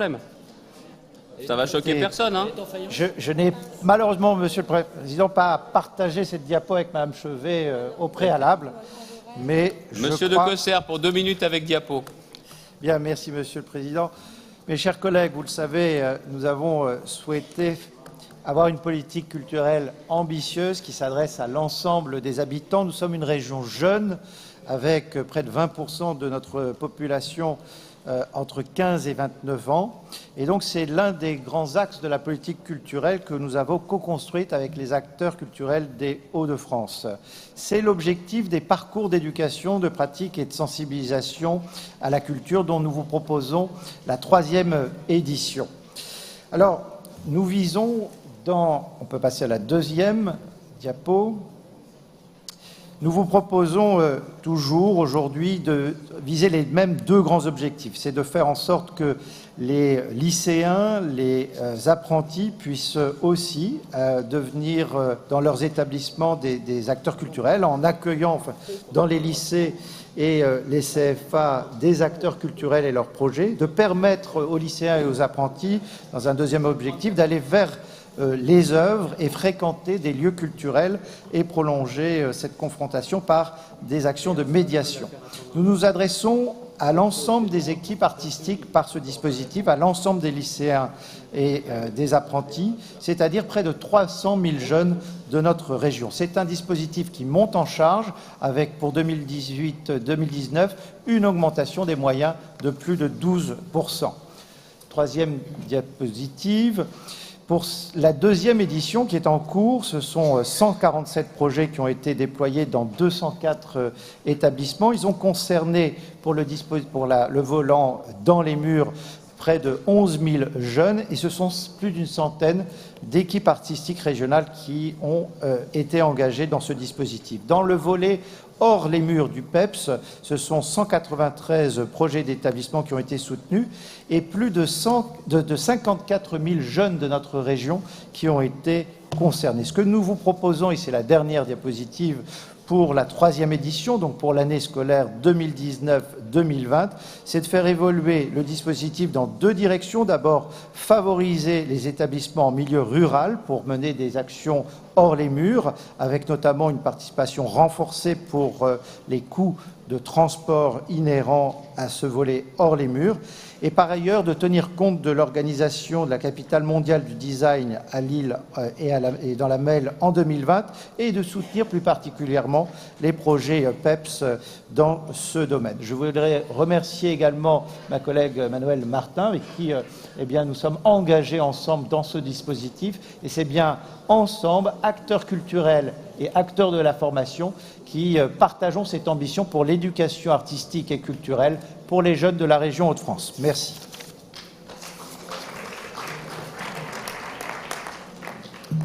problème. Ça va choquer personne, hein. Je n'ai malheureusement, Monsieur le Président, pas partagé cette diapo avec Madame Chevet au préalable, mais Monsieur de Coster, pour 2 minutes avec diapo. Bien, merci Monsieur le Président. Mes chers collègues, vous le savez, nous avons souhaité avoir une politique culturelle ambitieuse qui s'adresse à l'ensemble des habitants. Nous sommes une région jeune, avec près de 20% de notre population entre 15 et 29 ans. Et donc, c'est l'un des grands axes de la politique culturelle que nous avons co-construite avec les acteurs culturels des Hauts-de-France. C'est l'objectif des parcours d'éducation, de pratique et de sensibilisation à la culture dont nous vous proposons la 3e édition. Alors, nous visons on peut passer à la 2e diapo. Nous vous proposons toujours aujourd'hui de viser les mêmes 2 grands objectifs. C'est de faire en sorte que les lycéens, les apprentis puissent aussi devenir dans leurs établissements des acteurs culturels en accueillant dans les lycées et les CFA des acteurs culturels et leurs projets, de permettre aux lycéens et aux apprentis, dans un 2e objectif, d'aller vers les œuvres et fréquenter des lieux culturels et prolonger cette confrontation par des actions de médiation. Nous nous adressons à l'ensemble des équipes artistiques par ce dispositif, à l'ensemble des lycéens et des apprentis, c'est-à-dire près de 300 000 jeunes de notre région. C'est un dispositif qui monte en charge avec, pour 2018-2019, une augmentation des moyens de plus de 12%. 3e diapositive. Pour la 2e édition qui est en cours, ce sont 147 projets qui ont été déployés dans 204 établissements. Ils ont concerné, pour le volant dans les murs, près de 11 000 jeunes et ce sont plus d'une centaine d'équipes artistiques régionales qui ont été engagées dans ce dispositif. Dans le volet hors les murs du PEPS, ce sont 193 projets d'établissement qui ont été soutenus et plus de 54 000 jeunes de notre région qui ont été concernés. Ce que nous vous proposons, et c'est la dernière diapositive, pour la 3e édition, donc pour l'année scolaire 2019-2020, c'est de faire évoluer le dispositif dans 2 directions. D'abord, favoriser les établissements en milieu rural pour mener des actions hors les murs, avec notamment une participation renforcée pour les coûts de transport inhérents à ce volet hors les murs, et par ailleurs de tenir compte de l'organisation de la capitale mondiale du design à Lille et dans la MEL en 2020, et de soutenir plus particulièrement les projets PEPS dans ce domaine. Je voudrais remercier également ma collègue Manuelle Martin, avec qui nous sommes engagés ensemble dans ce dispositif, et c'est bien ensemble, acteurs culturels et acteurs de la formation, qui partageons cette ambition pour l'éducation artistique et culturelle pour les jeunes de la région Hauts-de-France. Merci.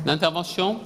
L'intervention ?